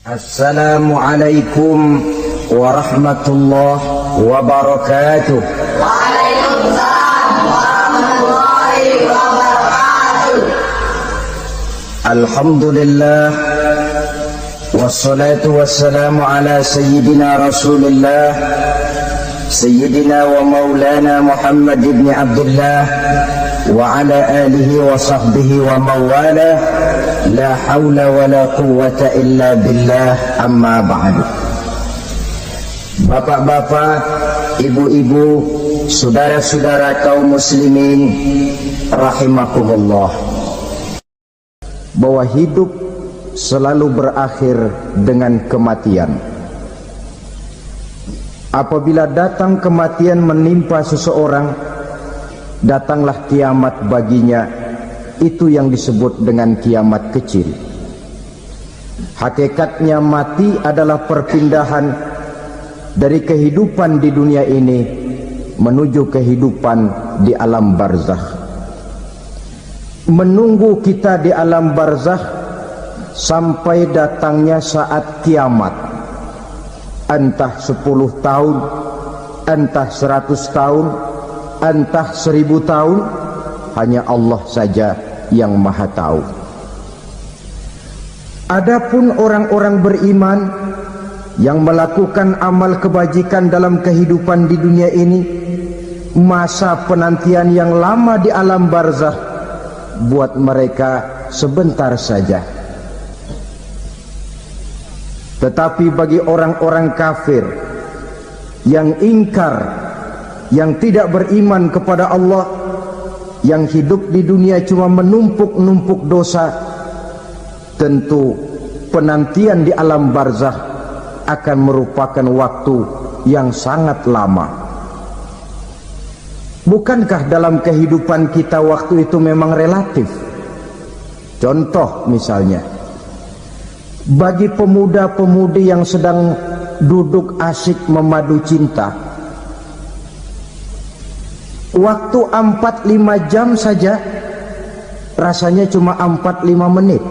Assalamualaikum warahmatullahi wabarakatuh. Waalaikumsalam warahmatullahi wabarakatuh. Alhamdulillah wassalatu wassalamu ala sayyidina Rasulillah sayyidina wa maulana Muhammad ibn Abdullah wa ala alihi wa sahbihi wa mawala. La hawla wa la quwwata illa billah, amma ba'du. Bapak-bapak, ibu-ibu, saudara-saudara kaum muslimin rahimakumullah, bahwa hidup selalu berakhir dengan kematian. Apabila datang kematian menimpa seseorang, datanglah kiamat baginya. Itu yang disebut dengan kiamat kecil. Hakikatnya mati adalah perpindahan dari kehidupan di dunia ini menuju kehidupan di alam barzakh. Menunggu kita di alam barzakh sampai datangnya saat kiamat. Entah 10 tahun, entah 100 tahun, entah 1000 tahun, hanya Allah saja yang maha tahu. Adapun orang-orang beriman yang melakukan amal kebajikan dalam kehidupan di dunia ini, masa penantian yang lama di alam barzakh buat mereka sebentar saja. Tetapi bagi orang-orang kafir yang ingkar, yang tidak beriman kepada Allah, yang hidup di dunia cuma menumpuk-numpuk dosa, tentu penantian di alam barzakh akan merupakan waktu yang sangat lama. Bukankah dalam kehidupan kita waktu itu memang relatif? Contoh misalnya, bagi pemuda-pemudi yang sedang duduk asyik memadu cinta, waktu 4-5 jam saja rasanya cuma 4-5 menit.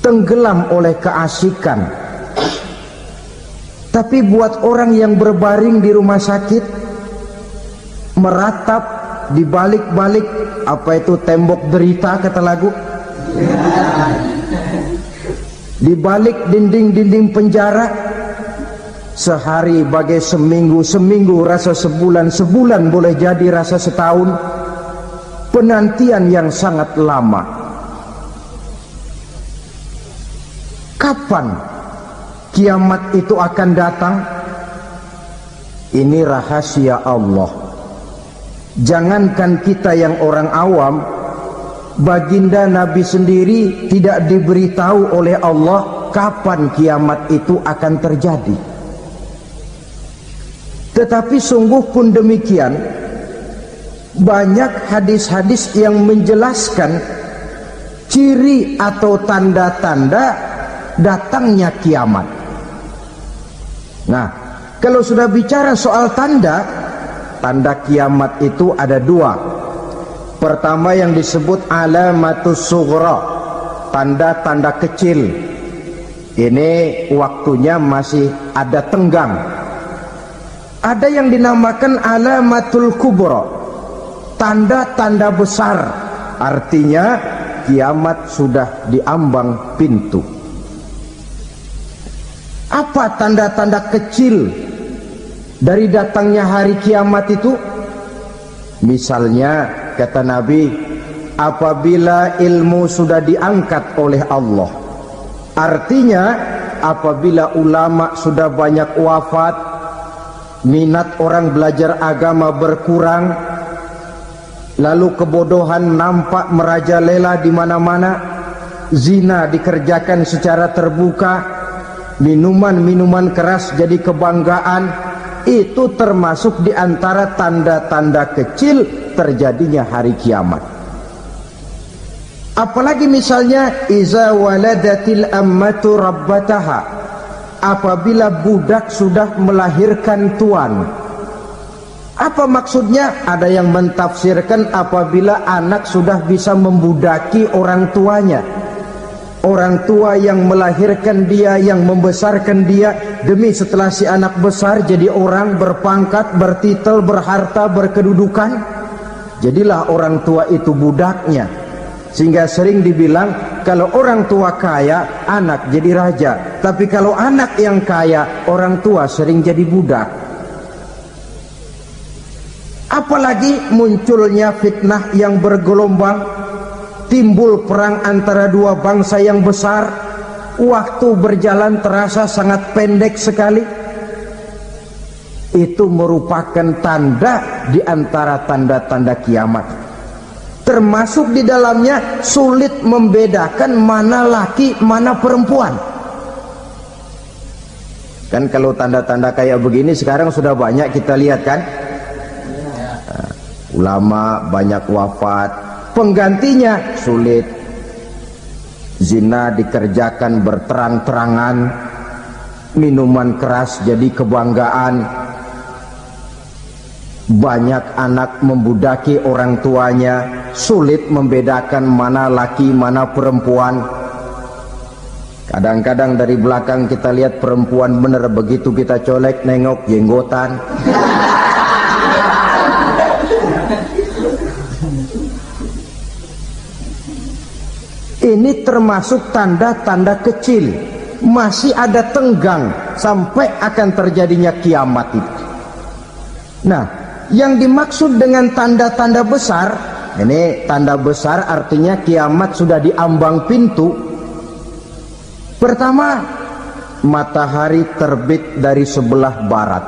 Tenggelam oleh keasikan. Tapi buat orang yang berbaring di rumah sakit, meratap di balik-balik apa itu tembok derita kata lagu, di balik dinding-dinding penjara, sehari bagai seminggu, seminggu rasa sebulan, sebulan boleh jadi rasa setahun. Penantian yang sangat lama. Kapan kiamat itu akan datang? Ini rahasia Allah. Jangankan kita yang orang awam, baginda Nabi sendiri tidak diberitahu oleh Allah kapan kiamat itu akan terjadi. Tetapi sungguh pun demikian, banyak hadis-hadis yang menjelaskan ciri atau tanda-tanda datangnya kiamat. Nah, kalau sudah bicara soal tanda, tanda kiamat itu ada 2. Pertama yang disebut alamatus sughra, tanda-tanda kecil. Ini waktunya masih ada tenggang. Ada yang dinamakan alamatul kubra, tanda-tanda besar, artinya kiamat sudah diambang pintu. Apa tanda-tanda kecil dari datangnya hari kiamat itu? Misalnya kata Nabi, apabila ilmu sudah diangkat oleh Allah, artinya apabila ulama sudah banyak wafat, minat orang belajar agama berkurang, lalu kebodohan nampak merajalela di mana-mana, zina dikerjakan secara terbuka, minuman-minuman keras jadi kebanggaan, itu termasuk di antara tanda-tanda kecil terjadinya hari kiamat. Apalagi misalnya iza waladatil ammatu rabbataha, apabila budak sudah melahirkan tuan. Apa maksudnya? Ada yang mentafsirkan apabila anak sudah bisa membudaki orang tuanya. Orang tua yang melahirkan dia, yang membesarkan dia, demi setelah si anak besar jadi orang berpangkat, bertitel, berharta, berkedudukan, jadilah orang tua itu budaknya. Sehingga sering dibilang kalau orang tua kaya, anak jadi raja. Tapi kalau anak yang kaya, orang tua sering jadi budak. Apalagi munculnya fitnah yang bergelombang, timbul perang antara dua bangsa yang besar, waktu berjalan terasa sangat pendek sekali. Itu merupakan tanda di antara tanda-tanda kiamat. Termasuk di dalamnya sulit membedakan mana laki, mana perempuan. Kan kalau tanda-tanda kayak begini sekarang sudah banyak kita lihat kan. Ulama banyak wafat, penggantinya sulit. Zina dikerjakan berterang-terangan, minuman keras jadi kebanggaan. Banyak anak membudaki orang tuanya, sulit membedakan mana laki mana perempuan. Kadang-kadang dari belakang kita lihat perempuan bener, begitu kita colek nengok jenggotan. Ini termasuk tanda-tanda kecil, masih ada tenggang sampai akan terjadinya kiamat itu. Nah, yang dimaksud dengan tanda-tanda besar, ini tanda besar artinya kiamat sudah di ambang pintu. Pertama, matahari terbit dari sebelah barat.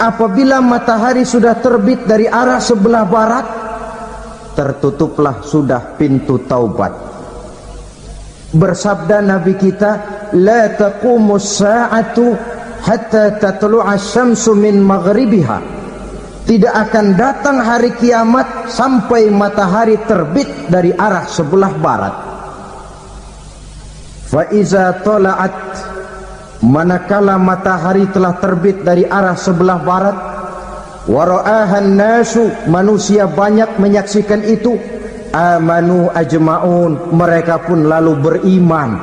Apabila matahari sudah terbit dari arah sebelah barat, tertutuplah sudah pintu taubat. Bersabda Nabi kita, la taqumus sa'atu hatta tatlu'a syamsu min maghribiha. Tidak akan datang hari kiamat sampai matahari terbit dari arah sebelah barat. Fa iza tala'at, manakala matahari telah terbit dari arah sebelah barat, wara'ahan nasu, manusia banyak menyaksikan itu, amanu ajma'un, mereka pun lalu beriman.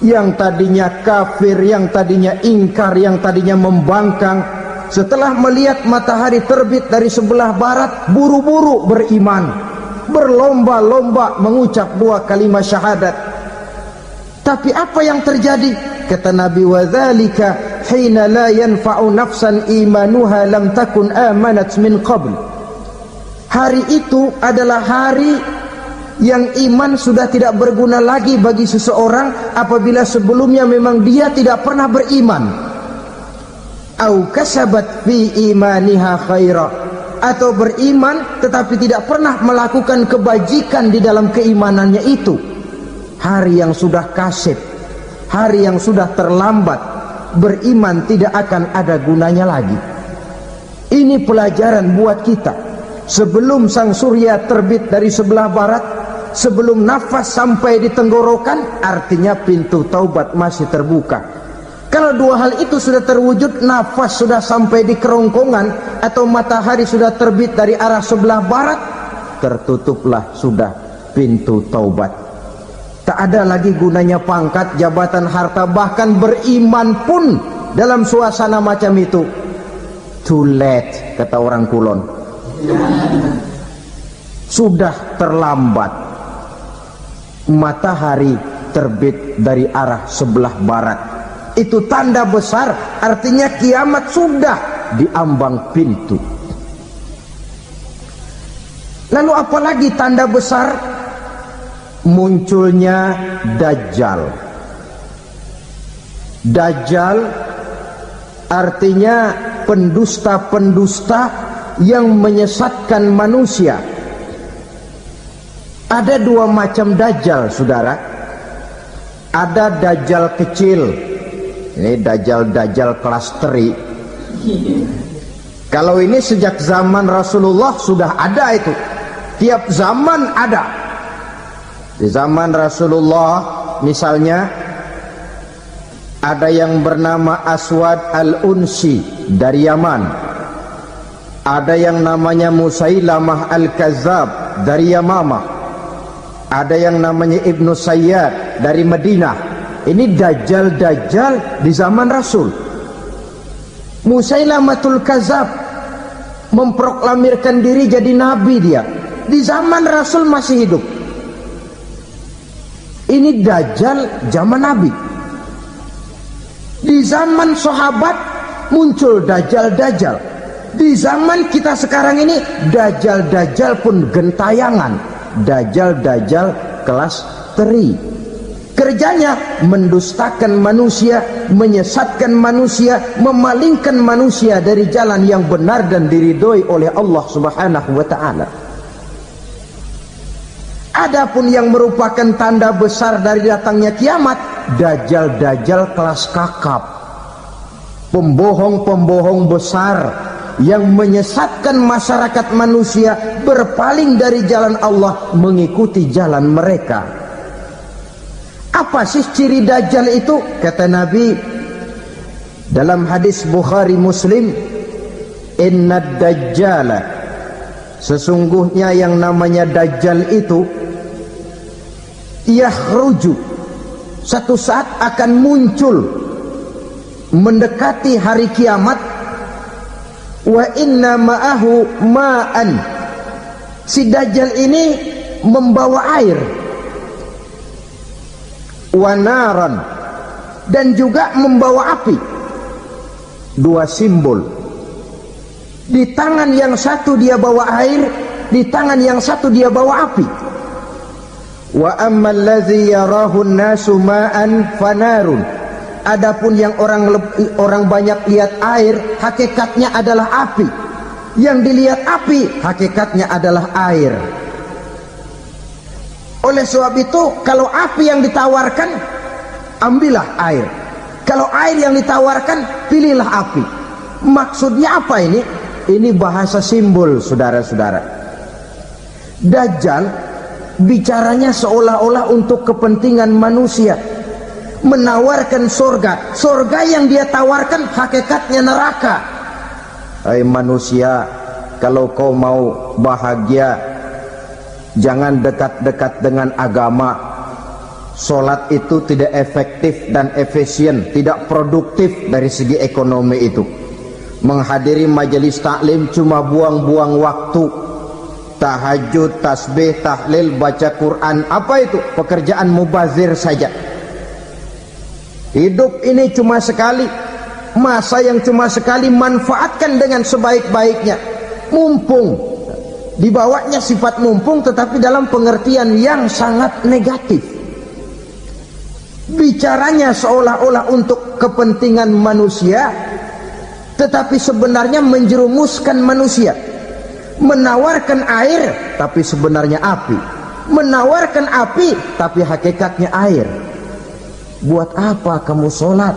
Yang tadinya kafir, yang tadinya ingkar, yang tadinya membangkang, setelah melihat matahari terbit dari sebelah barat, buru-buru beriman, berlomba-lomba mengucap dua kalimat syahadat. Tapi apa yang terjadi? Kata Nabi, wadzalika hina la yanfa'u nafsan imanuha lam takun amanat min qabl. Hari itu adalah hari yang iman sudah tidak berguna lagi bagi seseorang apabila sebelumnya memang dia tidak pernah beriman. Au kasabat fi imaniha khaira, atau beriman tetapi tidak pernah melakukan kebajikan di dalam keimanannya itu. Hari yang sudah kasib, hari yang sudah terlambat, beriman tidak akan ada gunanya lagi. Ini pelajaran buat kita. Sebelum sang surya terbit dari sebelah barat, sebelum nafas sampai di tenggorokan, artinya pintu taubat masih terbuka. Kalau dua hal itu sudah terwujud, nafas sudah sampai di kerongkongan atau matahari sudah terbit dari arah sebelah barat, tertutuplah sudah pintu taubat. Tak ada lagi gunanya pangkat, jabatan, harta, bahkan beriman pun dalam suasana macam itu too late, kata orang Kulon. Sudah terlambat. Matahari terbit dari arah sebelah barat, itu tanda besar, artinya kiamat sudah di ambang pintu. Lalu apalagi tanda besar? Munculnya Dajjal. Dajjal artinya pendusta-pendusta yang menyesatkan manusia. Ada dua macam Dajjal, saudara. Ada Dajjal kecil, ini Dajjal kelas teri. Kalau ini sejak zaman Rasulullah sudah ada itu. Tiap zaman ada. Di zaman Rasulullah misalnya ada yang bernama Aswad al-Unsi dari Yaman, ada yang namanya Musailamah al-Kazzab dari Yamamah, Ada yang namanya Ibnu Sayyad dari Madinah. Ini dajjal-dajjal di zaman Rasul. Musailamatul Kadzab memproklamirkan diri jadi nabi dia. Di zaman Rasul masih hidup. Ini dajjal zaman Nabi. Di zaman sahabat muncul dajjal-dajjal. Di zaman kita sekarang ini dajjal-dajjal pun gentayangan. Dajjal-dajjal kelas teri. Kerjanya mendustakan manusia, menyesatkan manusia, memalingkan manusia dari jalan yang benar dan diridhoi oleh Allah Subhanahu wa taala. Adapun yang merupakan tanda besar dari datangnya kiamat, dajjal-dajjal kelas kakap, pembohong-pembohong besar yang menyesatkan masyarakat manusia berpaling dari jalan Allah mengikuti jalan mereka. Apa sih ciri dajjal itu? Kata Nabi dalam hadis Bukhari Muslim, innad dajjala, sesungguhnya yang namanya dajjal itu yakhruju, satu saat akan muncul mendekati hari kiamat. Wa inna ma'ahu ma'an, si dajjal ini membawa air, wa naran, dan juga membawa api. Dua simbol. Di tangan yang satu dia bawa air, di tangan yang satu dia bawa api. Wa ammal ladzi yarahu an-nasu ma'an fanarun, adapun yang orang banyak lihat air, hakikatnya adalah api. Yang dilihat api, hakikatnya adalah air. Oleh sebab itu, kalau api yang ditawarkan, ambillah air. Kalau air yang ditawarkan, pilihlah api. Maksudnya apa ini? Ini bahasa simbol, saudara-saudara. Dajjal bicaranya seolah-olah untuk kepentingan manusia, menawarkan surga. Surga yang dia tawarkan hakikatnya neraka. Hai manusia, kalau kau mau bahagia, jangan dekat-dekat dengan agama. Solat itu tidak efektif dan efisien, tidak produktif dari segi ekonomi itu. Menghadiri majelis taklim cuma buang-buang waktu. Tahajud, tasbih, tahlil, baca Quran, apa itu? Pekerjaan mubazir saja. Hidup ini cuma sekali, masa yang cuma sekali, manfaatkan dengan sebaik-baiknya. Mumpung, dibawanya sifat mumpung tetapi dalam pengertian yang sangat negatif. Bicaranya seolah-olah untuk kepentingan manusia, tetapi sebenarnya menjerumuskan manusia. Menawarkan air tapi sebenarnya api, menawarkan api tapi hakikatnya air. Buat apa kamu sholat?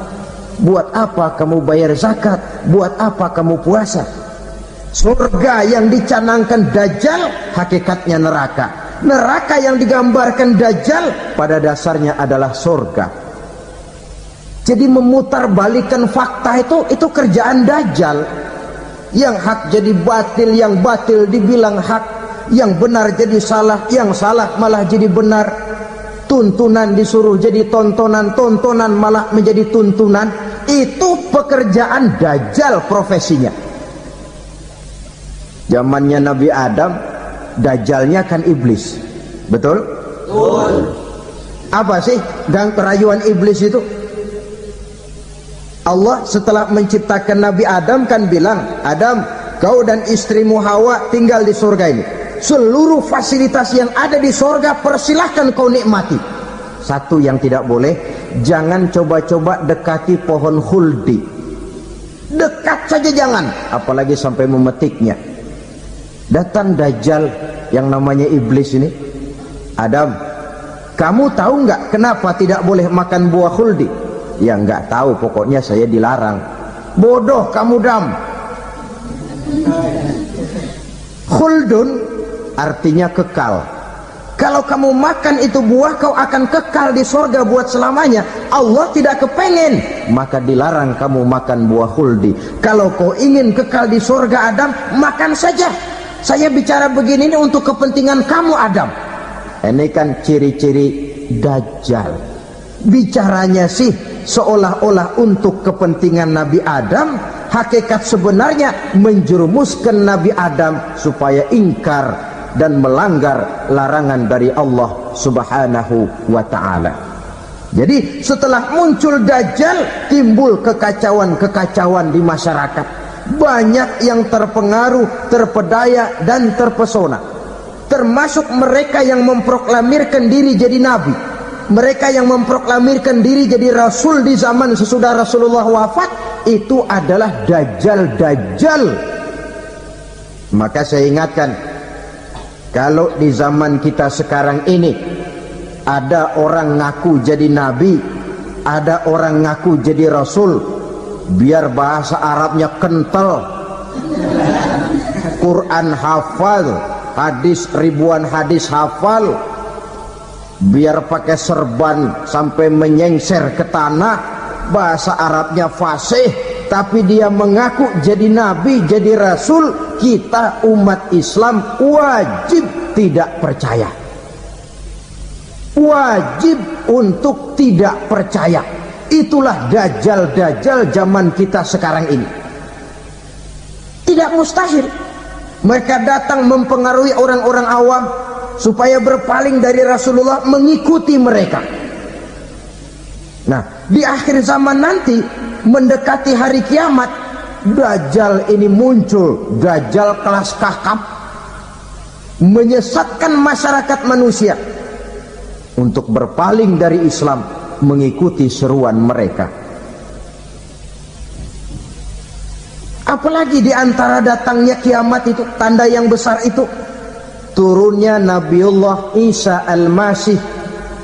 Buat apa kamu bayar zakat? Buat apa kamu puasa? Surga yang dicanangkan dajjal hakikatnya neraka. Neraka yang digambarkan dajjal pada dasarnya adalah surga. Jadi memutarbalikkan fakta itu kerjaan dajjal. Yang hak jadi batil, yang batil dibilang hak, yang benar jadi salah, yang salah malah jadi benar. Tuntunan disuruh jadi tontonan, tontonan malah menjadi tuntunan. Itu pekerjaan dajjal profesinya. Zamannya Nabi Adam, dajjalnya kan iblis. Betul? Betul. Apa sih rayuan iblis itu? Allah setelah menciptakan Nabi Adam kan bilang, Adam, kau dan istrimu Hawa tinggal di surga ini. Seluruh fasilitas yang ada di surga persilahkan kau nikmati. Satu yang tidak boleh, jangan coba-coba dekati pohon khuldi. Dekat saja jangan, apalagi sampai memetiknya. Datang dajjal yang namanya iblis ini. Adam, kamu tahu nggak kenapa tidak boleh makan buah khuldi? Ya nggak tahu, pokoknya saya dilarang. Bodoh kamu Dam. Khuldun artinya kekal. Kalau kamu makan itu buah, kau akan kekal di surga buat selamanya. Allah tidak kepengen, maka dilarang kamu makan buah khuldi. Kalau kau ingin kekal di surga Adam, makan saja. Saya bicara begini ini untuk kepentingan kamu Adam. Ini kan ciri-ciri Dajjal. Bicaranya sih seolah-olah untuk kepentingan Nabi Adam, hakikat sebenarnya menjerumuskan Nabi Adam supaya ingkar dan melanggar larangan dari Allah Subhanahu wa ta'ala. Jadi setelah muncul Dajjal, timbul kekacauan-kekacauan di masyarakat. Banyak yang terpengaruh, terpedaya dan terpesona, termasuk mereka yang memproklamirkan diri jadi nabi, mereka yang memproklamirkan diri jadi rasul di zaman sesudah Rasulullah wafat. Itu adalah Dajjal. Maka saya ingatkan, kalau di zaman kita sekarang ini ada orang ngaku jadi nabi, ada orang ngaku jadi rasul, biar bahasa Arabnya kental, Quran hafal, hadis ribuan hadis hafal, biar pakai serban sampai menyengser ke tanah, bahasa Arabnya fasih, tapi dia mengaku jadi nabi, jadi rasul, kita umat Islam wajib tidak percaya, wajib untuk tidak percaya. Itulah Dajjal zaman kita sekarang ini. Tidak mustahil mereka datang mempengaruhi orang-orang awam supaya berpaling dari Rasulullah, mengikuti mereka. Nah, di akhir zaman nanti, mendekati hari kiamat, Dajjal ini muncul. Dajjal kelas kakap, menyesatkan masyarakat manusia untuk berpaling dari Islam, mengikuti seruan mereka. Apalagi di antara datangnya kiamat itu, tanda yang besar itu, turunnya Nabiullah Isa Al-Masih,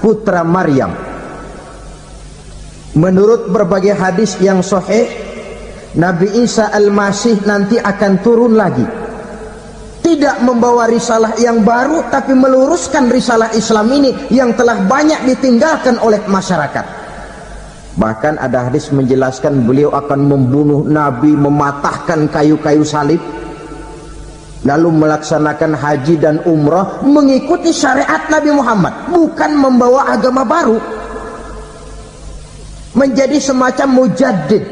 putra Maryam. Menurut berbagai hadis yang sahih, Nabi Isa Al-Masih nanti akan turun lagi, tidak membawa risalah yang baru, tapi meluruskan risalah Islam ini yang telah banyak ditinggalkan oleh masyarakat. Bahkan ada hadis menjelaskan beliau akan membunuh Nabi, mematahkan kayu-kayu salib, lalu melaksanakan haji dan umrah mengikuti syariat Nabi Muhammad, bukan membawa agama baru. Menjadi semacam mujaddid,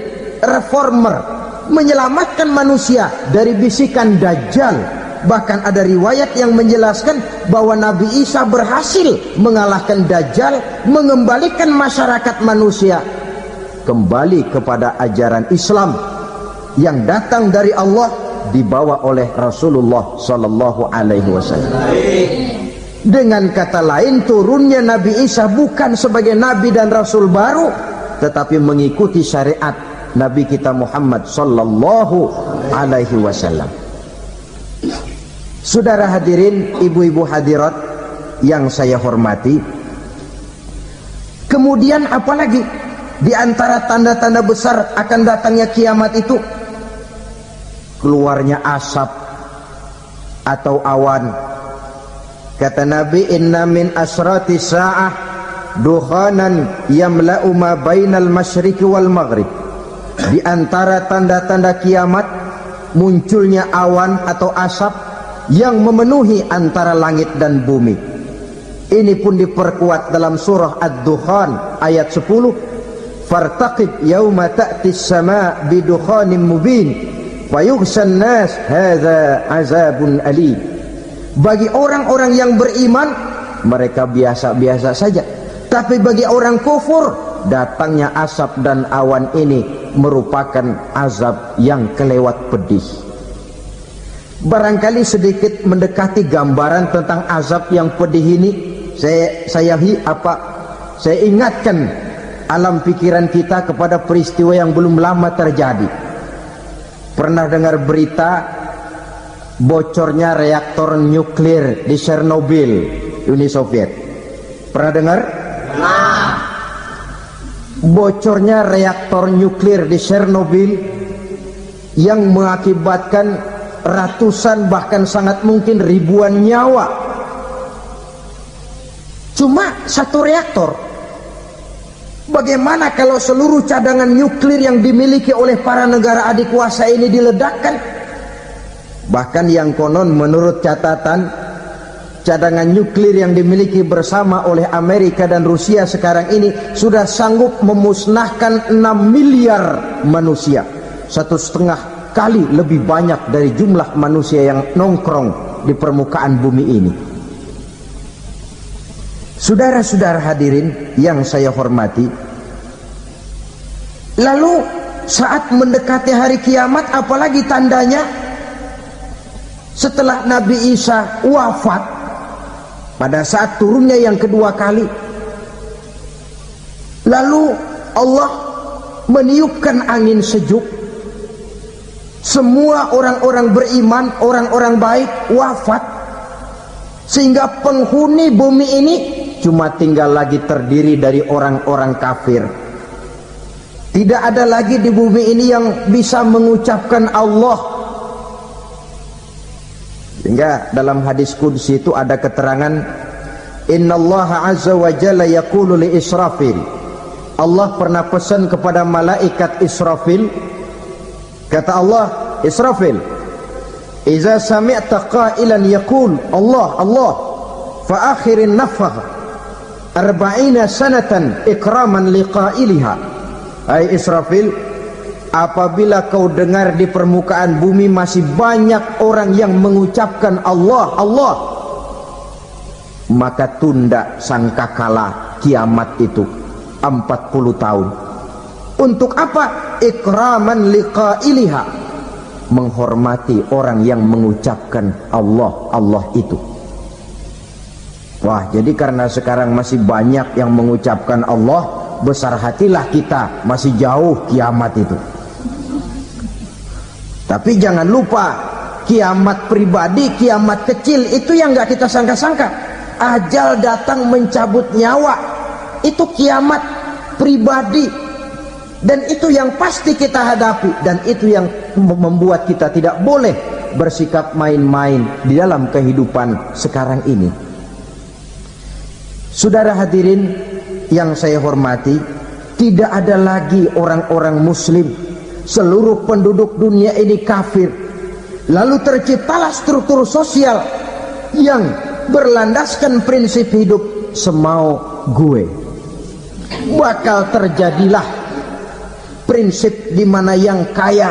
reformer, menyelamatkan manusia dari bisikan Dajjal. Bahkan ada riwayat yang menjelaskan bahwa Nabi Isa berhasil mengalahkan Dajjal, mengembalikan masyarakat manusia kembali kepada ajaran Islam yang datang dari Allah, dibawa oleh Rasulullah Sallallahu Alaihi Wasallam. Dengan kata lain, turunnya Nabi Isa bukan sebagai Nabi dan Rasul baru, tetapi mengikuti syariat Nabi kita Muhammad Sallallahu Alaihi Wasallam. Saudara hadirin, ibu-ibu hadirat yang saya hormati, kemudian apalagi di antara tanda-tanda besar akan datangnya kiamat itu? Keluarnya asap atau awan. Kata Nabi, inna min asrati sa'ah dukhanan yamla'u ma bainal masyriqi wal maghrib. Di antara tanda-tanda kiamat, munculnya awan atau asap yang memenuhi antara langit dan bumi. Ini pun diperkuat dalam surah Ad-Dukhan ayat 10, fartaqib yauma ta'tis sama' bidukhanin mubin fayughshan nas hadza azabun alim. Bagi orang-orang yang beriman, mereka biasa-biasa saja, tapi bagi orang kufur, datangnya asap dan awan ini merupakan azab yang kelewat pedih. Barangkali sedikit mendekati gambaran tentang azab yang pedih ini, saya ingatkan alam pikiran kita kepada peristiwa yang belum lama terjadi. Pernah dengar berita bocornya reaktor nuklir di Chernobyl, Uni Soviet? Pernah dengar? Nah. Bocornya reaktor nuklir di Chernobyl yang mengakibatkan ratusan bahkan sangat mungkin ribuan nyawa. Cuma satu reaktor. Bagaimana kalau seluruh cadangan nuklir yang dimiliki oleh para negara adik kuasa ini diledakkan? Bahkan yang konon menurut catatan cadangan nuklir yang dimiliki bersama oleh Amerika dan Rusia sekarang ini sudah sanggup memusnahkan 6 miliar manusia, 1,5 kali lebih banyak dari jumlah manusia yang nongkrong di permukaan bumi ini. Saudara-saudara hadirin yang saya hormati, lalu saat mendekati hari kiamat, apalagi tandanya setelah Nabi Isa wafat pada saat turunnya yang kedua kali, lalu Allah meniupkan angin sejuk, semua orang-orang beriman, orang-orang baik wafat, sehingga penghuni bumi ini cuma tinggal lagi terdiri dari orang-orang kafir. Tidak ada lagi di bumi ini yang bisa mengucapkan Allah. Sehingga dalam hadis qudsi itu ada keterangan, innallaha azza wa jalla yaqulu li Israfil, Allah pernah pesan kepada malaikat Israfil, kata Allah, Israfil, iza sami'ta qailan yaqul Allah Allah fa akhirin nafakh 40 sanatan ikraman liqailiha. Hai Israfil, apabila kau dengar di permukaan bumi masih banyak orang yang mengucapkan Allah Allah, maka tunda sangkakala kiamat itu 40 tahun. Untuk apa? Ikraman liqailiha, menghormati orang yang mengucapkan Allah Allah itu. Wah, jadi karena sekarang masih banyak yang mengucapkan Allah, besar hatilah kita, masih jauh kiamat itu. Tapi jangan lupa, kiamat pribadi, kiamat kecil itu yang nggak kita sangka-sangka. Ajal datang mencabut nyawa, itu kiamat pribadi, dan itu yang pasti kita hadapi, dan itu yang membuat kita tidak boleh bersikap main-main di dalam kehidupan sekarang ini. Saudara hadirin yang saya hormati, tidak ada lagi orang-orang muslim, seluruh penduduk dunia ini kafir. Lalu terciptalah struktur sosial yang berlandaskan prinsip hidup semau gue. Bakal terjadilah prinsip di mana yang kaya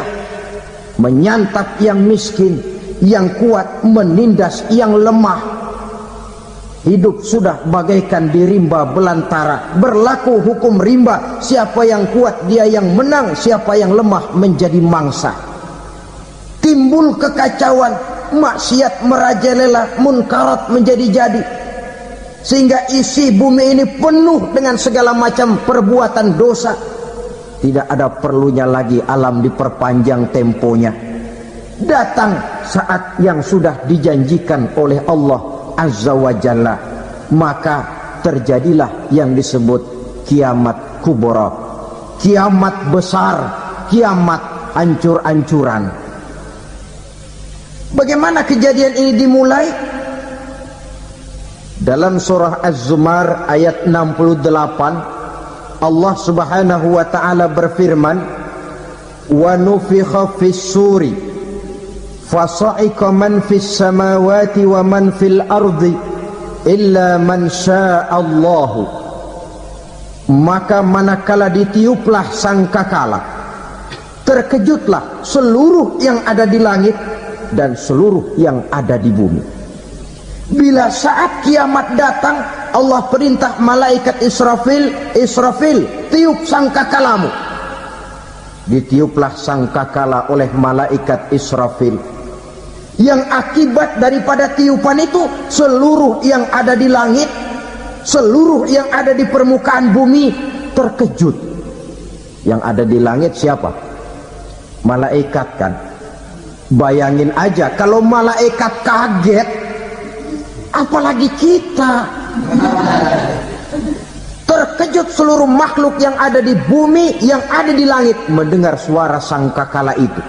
menyantap yang miskin, yang kuat menindas yang lemah. Hidup sudah bagaikan di rimba belantara, berlaku hukum rimba, siapa yang kuat dia yang menang, siapa yang lemah menjadi mangsa. Timbul kekacauan, maksiat merajalela, munkarat menjadi-jadi, sehingga isi bumi ini penuh dengan segala macam perbuatan dosa. Tidak ada perlunya lagi alam diperpanjang temponya. Datang saat yang sudah dijanjikan oleh Allah Azza wa Jalla, maka terjadilah yang disebut kiamat kubra, kiamat besar, kiamat hancur-hancuran. Bagaimana kejadian ini dimulai? Dalam surah Az-Zumar ayat 68, Allah Subhanahu wa taala berfirman, wa nufikha fis-suri fasa'iqa man fis samawati wa man fil ardi illa man sya'allahu. Maka manakala ditiuplah sangkakala, terkejutlah seluruh yang ada di langit dan seluruh yang ada di bumi. Bila saat kiamat datang, Allah perintah malaikat Israfil, Israfil, tiup sangkakalamu. Ditiuplah sangkakala oleh malaikat Israfil. Yang akibat daripada tiupan itu, seluruh yang ada di langit, seluruh yang ada di permukaan bumi terkejut. Yang ada di langit siapa? Malaikat kan. Bayangin aja kalau malaikat kaget, apalagi kita. Terkejut seluruh makhluk yang ada di bumi, yang ada di langit mendengar suara sangkakala itu.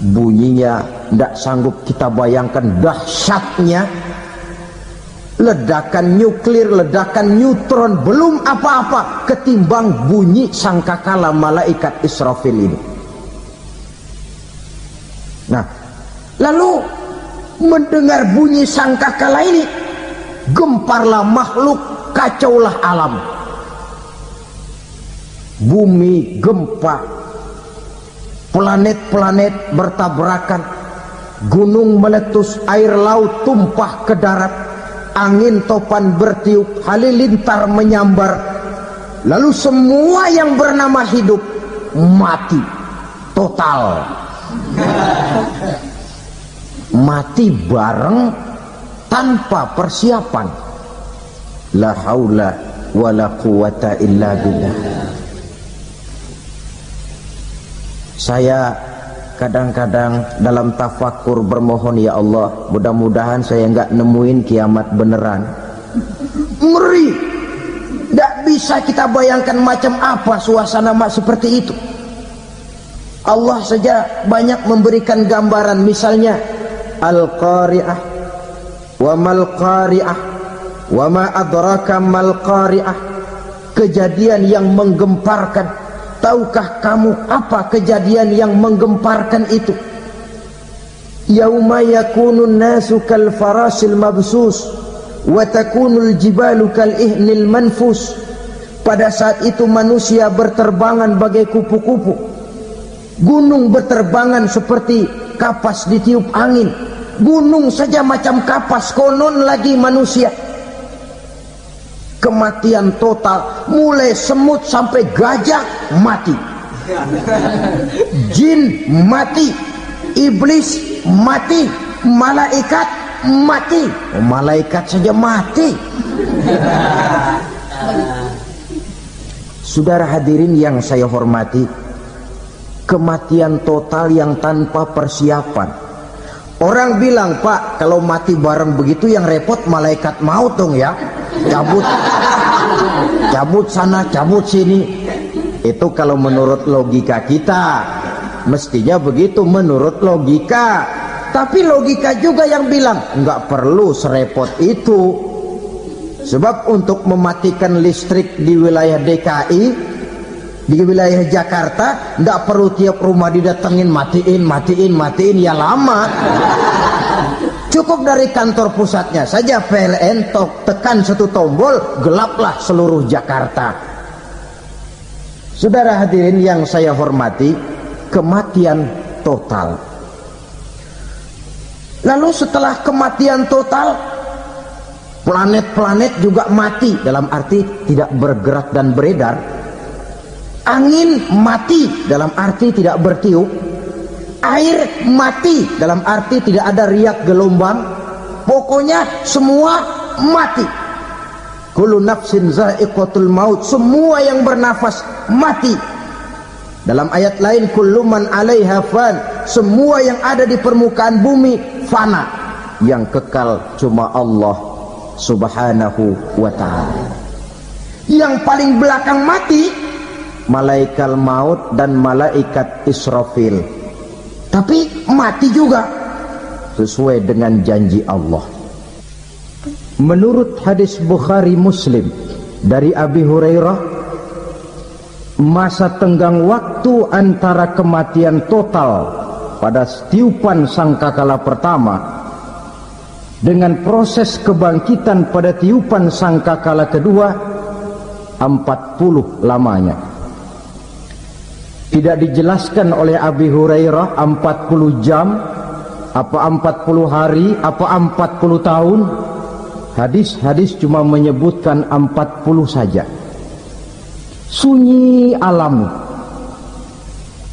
Bunyinya tidak sanggup kita bayangkan dahsyatnya. Ledakan nuklir, ledakan neutron belum apa-apa ketimbang bunyi sangkakala malaikat Israfil ini. Nah, lalu Mendengar bunyi sangkakala ini, gemparlah makhluk, kacaulah alam. Bumi gempa, planet-planet bertabrakan, gunung meletus, air laut tumpah ke darat, angin topan bertiup, halilintar menyambar. Lalu semua yang bernama hidup mati total. Mati bareng tanpa persiapan. La haula wala quwata illa billah. Saya kadang-kadang dalam tafakur bermohon, ya Allah, mudah-mudahan saya enggak nemuin kiamat beneran. Ngeri. Tidak bisa kita bayangkan macam apa suasana seperti itu. Allah saja banyak memberikan gambaran, misalnya Al-Qari'ah, wa mal qari'ah, wa ma adraka mal qari'ah. Kejadian yang menggemparkan. Tahukah kamu apa kejadian yang menggemparkan itu? Yauma yakunun nasu kal farasil mabsus wa takunul jibalu kal ihnil manfus. Pada saat itu manusia berterbangan bagai kupu-kupu, gunung berterbangan seperti kapas ditiup angin. Gunung saja macam kapas, konon lagi manusia. Kematian total, mulai semut sampai gajah mati, jin mati, iblis mati, malaikat mati. Malaikat saja mati. Saudara hadirin yang saya hormati, kematian total yang tanpa persiapan. Orang bilang, Pak, kalau mati bareng begitu yang repot malaikat maut dong ya. Cabut sana, cabut sini. Itu kalau menurut logika kita, mestinya begitu menurut logika. Tapi logika juga yang bilang nggak perlu serepot itu. Sebab untuk mematikan listrik di wilayah DKI, di wilayah Jakarta, nggak perlu tiap rumah didatengin matiin, ya lama. Cukup dari kantor pusatnya saja PLN, tekan satu tombol, gelaplah seluruh Jakarta. Saudara hadirin yang saya hormati, kematian total. Lalu setelah kematian total, planet-planet juga mati, dalam arti tidak bergerak dan beredar. Angin mati, dalam arti tidak bertiup. Air mati, dalam arti tidak ada riak gelombang. Pokoknya semua mati. Kullu nafsin za'iqatul maut, semua yang bernafas mati. Dalam ayat lain, kullu man 'alaiha fan, semua yang ada di permukaan bumi fana. Yang kekal cuma Allah Subhanahu wa ta'ala. Yang paling belakang mati malaikat maut dan malaikat Israfil. Tapi mati juga sesuai dengan janji Allah. Menurut hadis Bukhari Muslim dari Abi Hurairah, masa tenggang waktu antara kematian total pada tiupan sangkakala pertama dengan proses kebangkitan pada tiupan sangkakala kedua 40 lamanya. Tidak dijelaskan oleh Abi Hurairah 40 jam, apa 40 hari, apa 40 tahun. Hadis-hadis cuma menyebutkan 40 saja. Sunyi alam,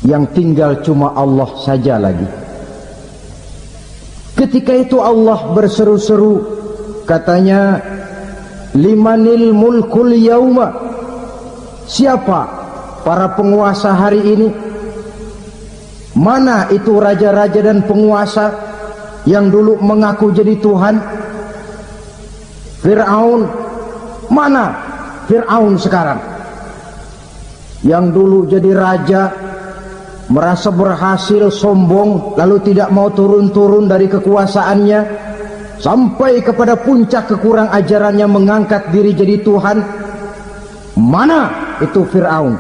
yang tinggal cuma Allah saja lagi. Ketika itu Allah berseru-seru, katanya, limanil mulkul yauma, siapa para penguasa hari ini? Mana itu raja-raja dan penguasa yang dulu mengaku jadi Tuhan? Fir'aun. Mana Fir'aun sekarang? Yang dulu jadi raja, merasa berhasil, sombong, lalu tidak mau turun-turun dari kekuasaannya, sampai kepada puncak kekurang ajarannya mengangkat diri jadi Tuhan. Mana itu Fir'aun?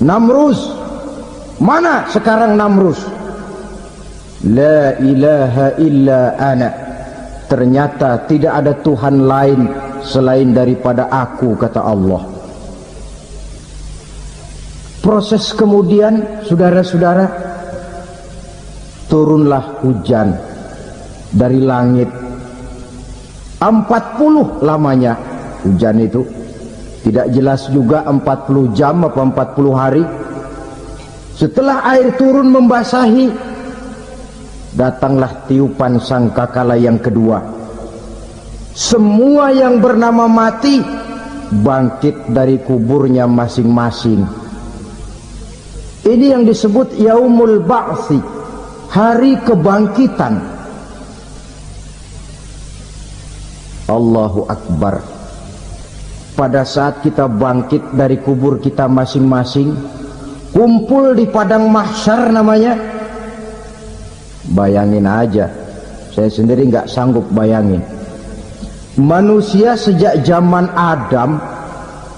Namrus. Mana sekarang Namrus? La ilaha illa ana. Ternyata tidak ada Tuhan lain selain daripada aku, kata Allah. Proses kemudian, saudara-saudara, turunlah hujan dari langit. 40 lamanya hujan itu. Tidak jelas juga 40 jam apa 40 hari. Setelah air turun membasahi, datanglah tiupan sangkakala yang kedua. Semua yang bernama mati bangkit dari kuburnya masing-masing. Ini yang disebut Yaumul Ba'thi, hari kebangkitan. Allahu Akbar. Pada saat kita bangkit dari kubur kita masing-masing, kumpul di padang mahsyar namanya. Bayangin aja, saya sendiri nggak sanggup bayangin. Manusia sejak zaman Adam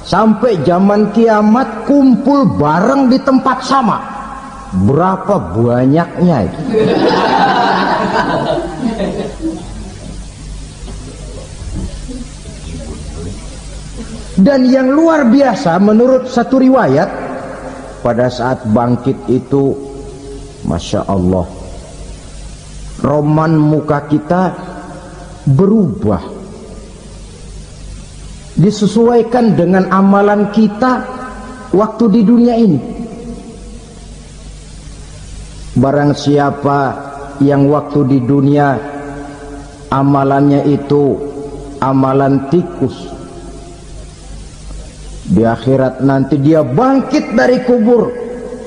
sampai zaman kiamat kumpul bareng di tempat sama. Berapa banyaknya itu? Dan yang luar biasa menurut satu riwayat, pada saat bangkit itu, Masya Allah, roman muka kita berubah, disesuaikan dengan amalan kita waktu di dunia ini. Barang siapa yang waktu di dunia amalannya itu amalan tikus, di akhirat nanti dia bangkit dari kubur,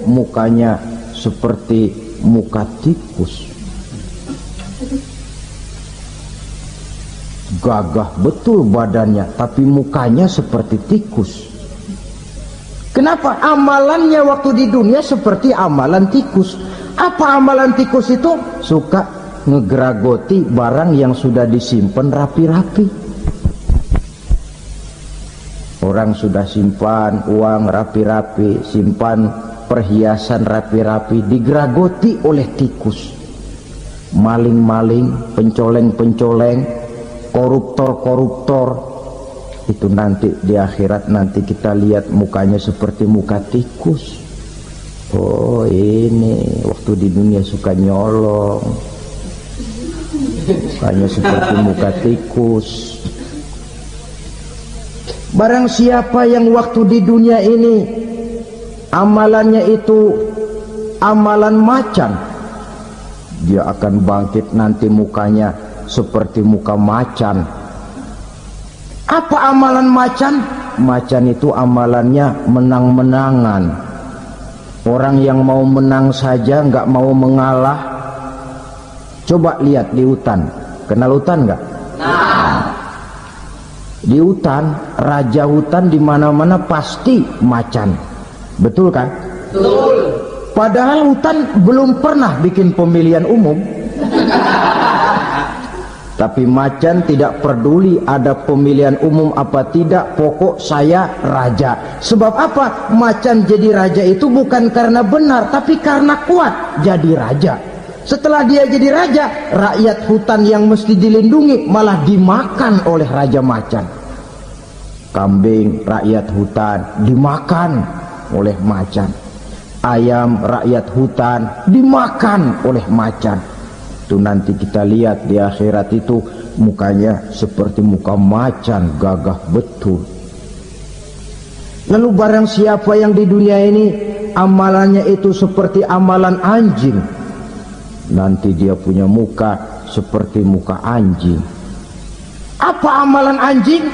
mukanya seperti muka tikus. Gagah betul badannya, tapi mukanya seperti tikus. Kenapa? Amalannya waktu di dunia seperti amalan tikus. Apa amalan tikus itu? Suka ngegeragoti barang yang sudah disimpan rapi-rapi. Orang sudah simpan uang rapi-rapi, simpan perhiasan rapi-rapi, digeragoti oleh tikus. Maling-maling, pencoleng-pencoleng, koruptor-koruptor, itu nanti di akhirat nanti kita lihat mukanya seperti muka tikus. Oh, ini waktu di dunia suka nyolong, mukanya seperti muka tikus. Barang siapa yang waktu di dunia ini amalannya itu amalan macan, dia akan bangkit nanti mukanya seperti muka macan. Apa amalan macan? Macan itu amalannya menang-menangan. Orang yang mau menang saja nggak mau mengalah. Coba lihat di hutan. Kenal hutan nggak? Nah. Di hutan, raja hutan di mana-mana pasti macan. Betul kan? Betul. Padahal hutan belum pernah bikin pemilihan umum. Tapi macan tidak peduli ada pemilihan umum apa tidak, pokok saya raja. Sebab apa? Macan jadi raja itu bukan karena benar, tapi karena kuat jadi raja. Setelah dia jadi raja, rakyat hutan yang mesti dilindungi malah dimakan oleh raja macan. Kambing rakyat hutan dimakan oleh macan. Ayam rakyat hutan dimakan oleh macan. Itu nanti kita lihat di akhirat itu mukanya seperti muka macan, gagah betul. Lalu barang siapa yang di dunia ini amalannya itu seperti amalan anjing, nanti dia punya muka seperti muka anjing. Apa amalan anjing?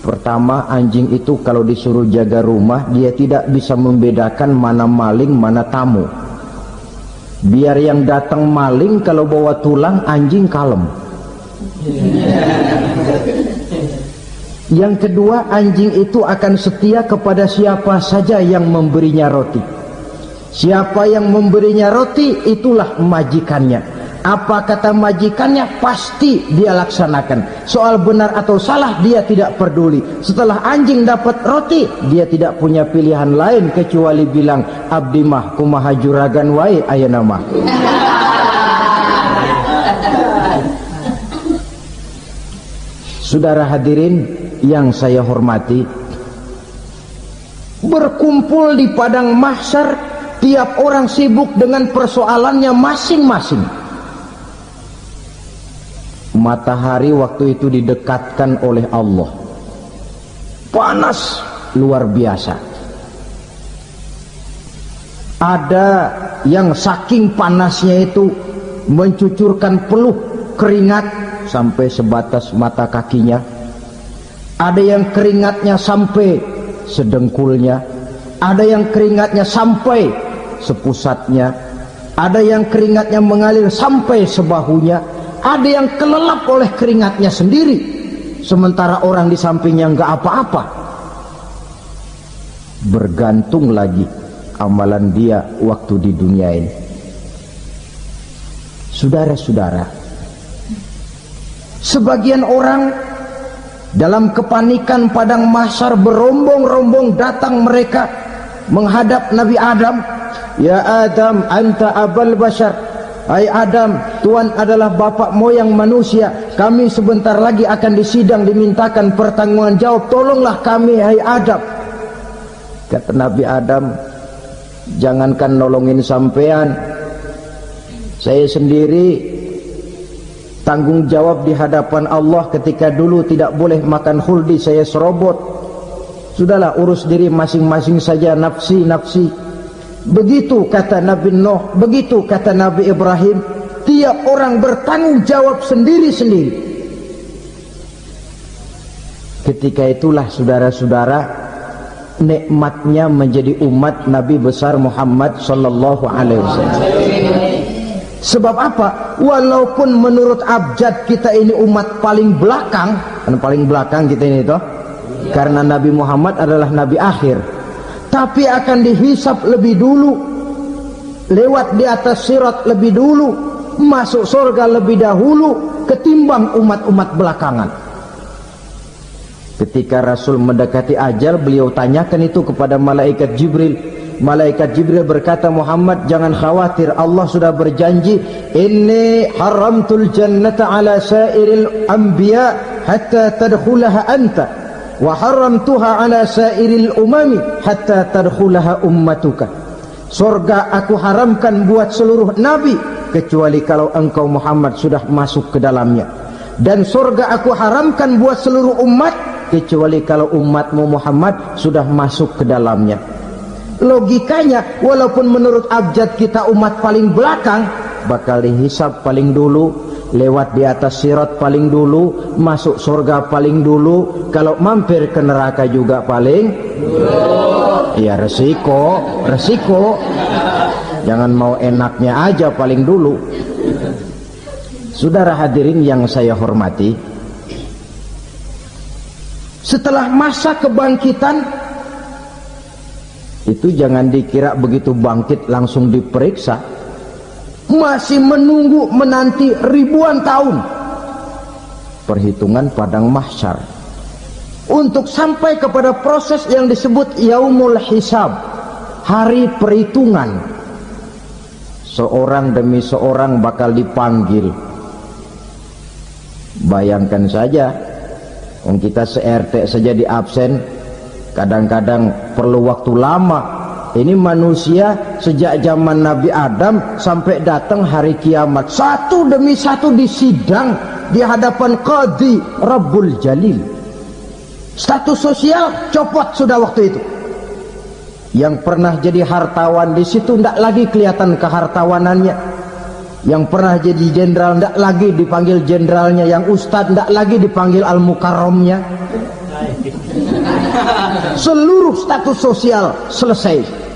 Pertama, anjing itu kalau disuruh jaga rumah, dia tidak bisa membedakan mana maling mana tamu. Biar yang datang maling kalau bawa tulang, anjing kalem. Yang kedua, anjing itu akan setia kepada siapa saja yang memberinya roti. Siapa yang memberinya roti, itulah majikannya. Apa kata majikannya, pasti dia laksanakan. Soal benar atau salah dia tidak peduli. Setelah anjing dapat roti, dia tidak punya pilihan lain kecuali bilang, abdi mah kumaha juragan wae ayeuna mah. Saudara hadirin yang saya hormati, berkumpul di padang mahsyar, tiap orang sibuk dengan persoalannya masing-masing. Matahari waktu itu didekatkan oleh Allah, panas luar biasa. Ada yang saking panasnya itu mencucurkan peluh keringat sampai sebatas mata kakinya. Ada yang keringatnya sampai sedengkulnya, ada yang keringatnya sampai sepusatnya, ada yang keringatnya mengalir sampai sebahunya, ada yang kelelap oleh keringatnya sendiri, sementara orang di sampingnya enggak apa-apa. Bergantung lagi amalan dia waktu di dunia ini. Saudara-saudara, sebagian orang dalam kepanikan padang mahsyar berombong-rombong datang mereka menghadap Nabi Adam. Ya Adam, anta abal bashar. Hai Adam, Tuhan adalah bapak moyang manusia. Kami sebentar lagi akan disidang, dimintakan pertanggungan jawab. Tolonglah kami, hai Adam. Kata Nabi Adam, jangankan nolongin sampean, saya sendiri tanggung jawab di hadapan Allah ketika dulu tidak boleh makan khuldi, saya serobot. Sudahlah, urus diri masing-masing saja, nafsi. Begitu kata Nabi Nuh, begitu kata Nabi Ibrahim. Tiap orang bertanggung jawab sendiri-sendiri. Ketika itulah saudara-saudara, nikmatnya menjadi umat Nabi besar Muhammad sallallahu alaihi wasallam. Sebab apa? Walaupun menurut abjad kita ini umat paling belakang, kan paling belakang kita ini toh, karena Nabi Muhammad adalah Nabi akhir, tapi akan dihisap lebih dulu, lewat di atas sirat lebih dulu, masuk surga lebih dahulu ketimbang umat-umat belakangan. Ketika Rasul mendekati ajal, beliau tanyakan itu kepada malaikat Jibril. Malaikat Jibril berkata, Muhammad jangan khawatir, Allah sudah berjanji, inni haramtul jannata ala sairil anbiya hatta tadkhulaha anta wa haramtuha ala sairil umami hatta tadkhulaha ummatuka. Surga aku haramkan buat seluruh nabi kecuali kalau engkau Muhammad sudah masuk ke dalamnya, dan surga aku haramkan buat seluruh umat kecuali kalau umatmu Muhammad sudah masuk ke dalamnya. Logikanya, walaupun menurut abjad kita umat paling belakang, bakal dihisab paling dulu, lewat di atas sirat paling dulu, masuk surga paling dulu, kalau mampir ke neraka juga paling dulu. Ya resiko. Jangan mau enaknya aja paling dulu. Saudara hadirin yang saya hormati, setelah masa kebangkitan itu jangan dikira begitu bangkit langsung diperiksa, masih menunggu menanti ribuan tahun perhitungan padang mahsyar untuk sampai kepada proses yang disebut yaumul hisab, hari perhitungan. Seorang demi seorang bakal dipanggil. Bayangkan saja, kita se-RT saja di absen, kadang-kadang perlu waktu lama. Ini manusia sejak zaman Nabi Adam sampai datang hari kiamat, satu demi satu disidang di hadapan Qadhi Rabbul Jalil. Status sosial copot sudah waktu itu. Yang pernah jadi hartawan di situ tidak lagi kelihatan kehartawanannya. Yang pernah jadi jenderal tidak lagi dipanggil jenderalnya. Yang ustadz tidak lagi dipanggil al-mukarramnya. Seluruh status sosial selesai.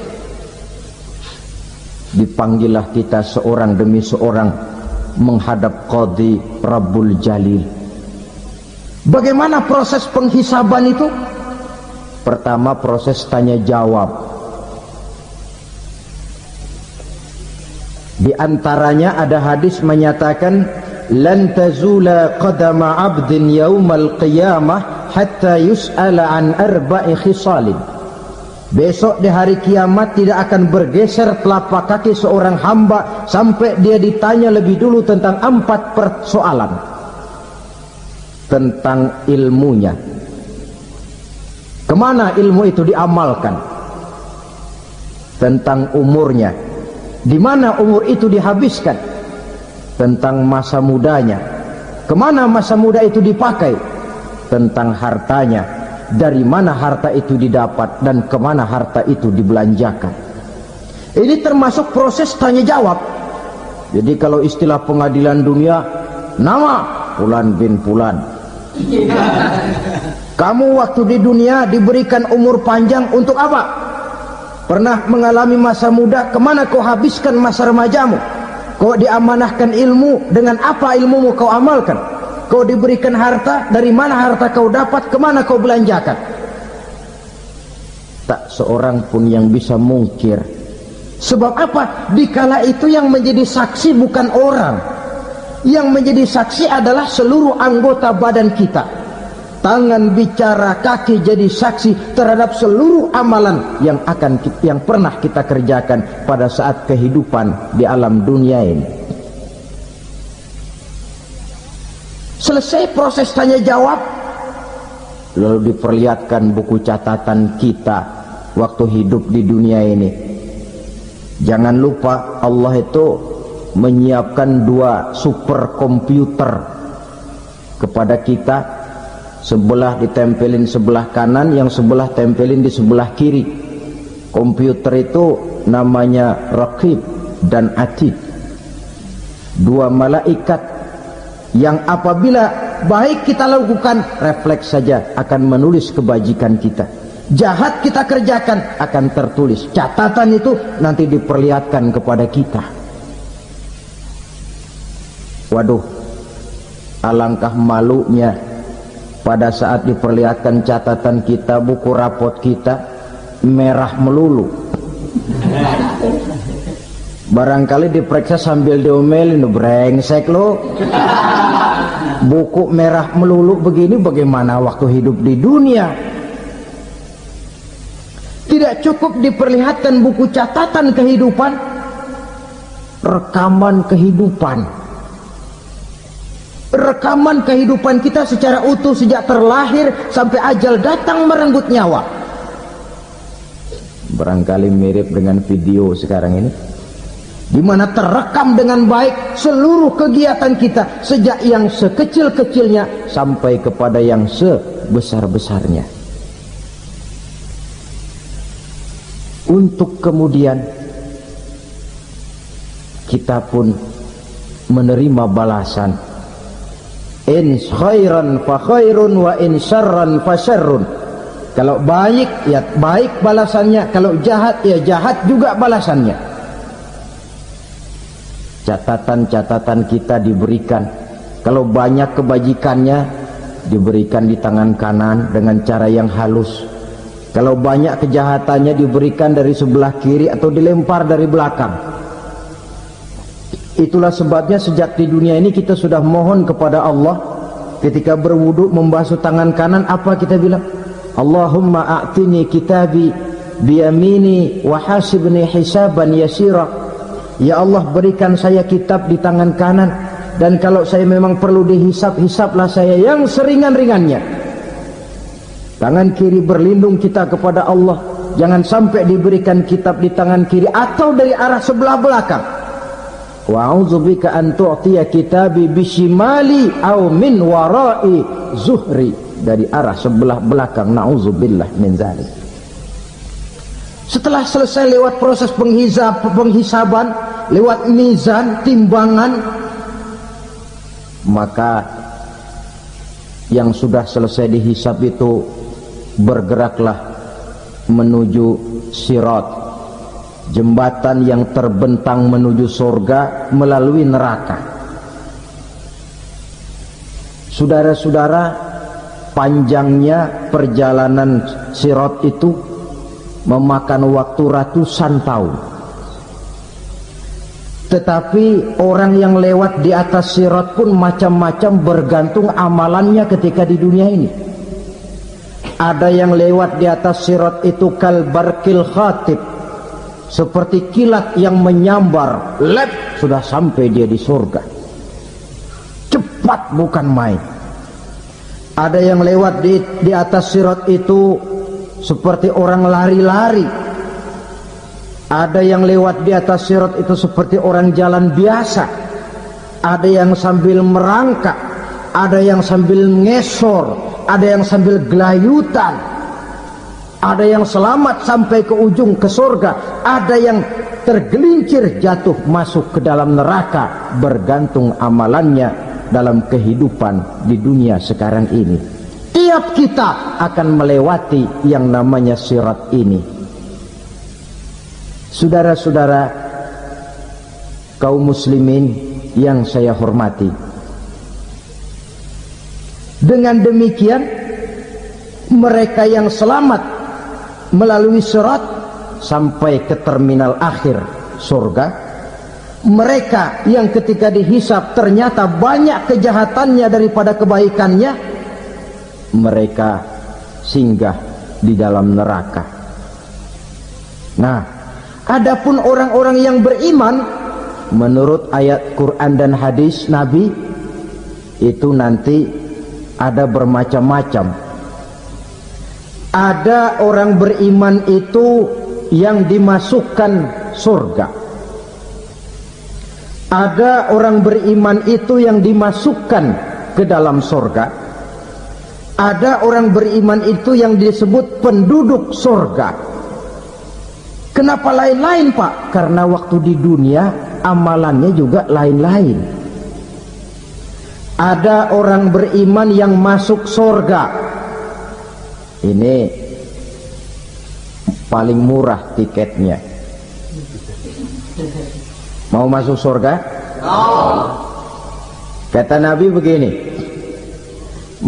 Dipanggillah kita seorang demi seorang menghadap Qadhi Rabbul Jalil. Bagaimana proses penghisaban itu? Pertama, proses tanya jawab. Di antaranya ada hadis menyatakan, lan tazula qadama 'abdin yaumal qiyamah hatta yus'ala an arba'i khisalin. Besok di hari kiamat tidak akan bergeser telapak kaki seorang hamba sampai dia ditanya lebih dulu tentang 4 persoalan. tentang ilmunya. Kemana ilmu itu diamalkan? Tentang umurnya, di mana umur itu dihabiskan? Tentang masa mudanya, kemana masa muda itu dipakai? Tentang hartanya, dari mana harta itu didapat dan kemana harta itu dibelanjakan. Ini termasuk proses tanya jawab. Jadi kalau istilah pengadilan dunia, nama Fulan bin Fulan. Kamu waktu di dunia diberikan umur panjang untuk apa? Pernah mengalami masa muda, kemana kau habiskan masa remajamu? Kau diamanahkan ilmu, dengan apa ilmumu kau amalkan? Kau diberikan harta, dari mana harta kau dapat, kemana kau belanjakan? Tak seorang pun yang bisa mungkir. Sebab apa? Dikala itu yang menjadi saksi bukan orang. Yang menjadi saksi adalah seluruh anggota badan kita. Tangan bicara, kaki jadi saksi terhadap seluruh amalan yang pernah kita kerjakan pada saat kehidupan di alam dunia ini. Selesai proses tanya jawab, lalu diperlihatkan buku catatan kita waktu hidup di dunia ini. Jangan lupa Allah itu menyiapkan 2 superkomputer kepada kita. Sebelah ditempelin sebelah kanan, yang sebelah tempelin di sebelah kiri. Komputer itu namanya Raqib dan Atid, 2 malaikat yang apabila baik kita lakukan, refleks saja akan menulis kebajikan kita. Jahat kita kerjakan, akan tertulis. Catatan itu nanti diperlihatkan kepada kita. Waduh, alangkah malunya pada saat diperlihatkan catatan kita, buku rapot kita merah melulu. Barangkali diperiksa sambil diomelin, brengsek lo. Buku merah melulu begini, bagaimana waktu hidup di dunia? Tidak cukup diperlihatkan buku catatan kehidupan, rekaman kehidupan. Rekaman kehidupan kita secara utuh sejak terlahir sampai ajal datang merenggut nyawa. Barangkali mirip dengan video sekarang ini, di mana terekam dengan baik seluruh kegiatan kita, sejak yang sekecil-kecilnya sampai kepada yang sebesar-besarnya. Untuk kemudian kita pun menerima balasan. In khairan fa khairun wa in syarran fa syarrun. Kalau baik ya baik balasannya, kalau jahat ya jahat juga balasannya. Catatan-catatan kita diberikan. Kalau banyak kebajikannya diberikan di tangan kanan dengan cara yang halus. Kalau banyak kejahatannya diberikan dari sebelah kiri atau dilempar dari belakang. Itulah sebabnya sejak di dunia ini kita sudah mohon kepada Allah. Ketika berwudu membasuh tangan kanan, apa kita bilang? Allahumma a'tini kitabi biyamini wa hasibni hisaban yasira. Ya Allah, berikan saya kitab di tangan kanan, dan kalau saya memang perlu dihisap, hisaplah saya yang seringan-ringannya. Tangan kiri berlindung kita kepada Allah, jangan sampai diberikan kitab di tangan kiri atau dari arah sebelah belakang. Wa a'udzubika an tu'tiya kitabi bishimali aw min wara'i zuhri, dari arah sebelah belakang. Na'udzubillah min dzalik. Setelah selesai lewat proses penghisaban, lewat mizan, timbangan, maka yang sudah selesai dihisab itu bergeraklah menuju sirat, jembatan yang terbentang menuju surga melalui neraka. Saudara-saudara, panjangnya perjalanan sirat itu memakan waktu ratusan tahun. Tetapi orang yang lewat di atas sirat pun macam-macam, bergantung amalannya ketika di dunia ini. Ada yang lewat di atas sirat itu kal barqil khatib, seperti kilat yang menyambar, lep, sudah sampai dia di surga. Cepat bukan main. Ada yang lewat di atas sirat itu seperti orang lari-lari. Ada yang lewat di atas sirat itu seperti orang jalan biasa. Ada yang sambil merangkak, ada yang sambil ngesor, ada yang sambil gelayutan, ada yang selamat sampai ke ujung ke surga, ada yang tergelincir jatuh masuk ke dalam neraka, bergantung amalannya dalam kehidupan di dunia sekarang ini. Tiap kita akan melewati yang namanya sirat ini. Saudara-saudara kaum muslimin yang saya hormati, dengan demikian mereka yang selamat melalui sirat sampai ke terminal akhir surga, mereka yang ketika dihisab ternyata banyak kejahatannya daripada kebaikannya, mereka singgah di dalam neraka. Nah, adapun orang-orang yang beriman menurut ayat Quran dan hadis Nabi itu nanti ada bermacam-macam. Ada orang beriman itu yang dimasukkan surga. Ada orang beriman itu yang dimasukkan ke dalam surga. Ada orang beriman itu yang disebut penduduk surga. Kenapa lain-lain, Pak? Karena waktu di dunia amalannya juga lain-lain. Ada orang beriman yang masuk surga. Ini paling murah tiketnya. Mau masuk surga? Kata Nabi begini,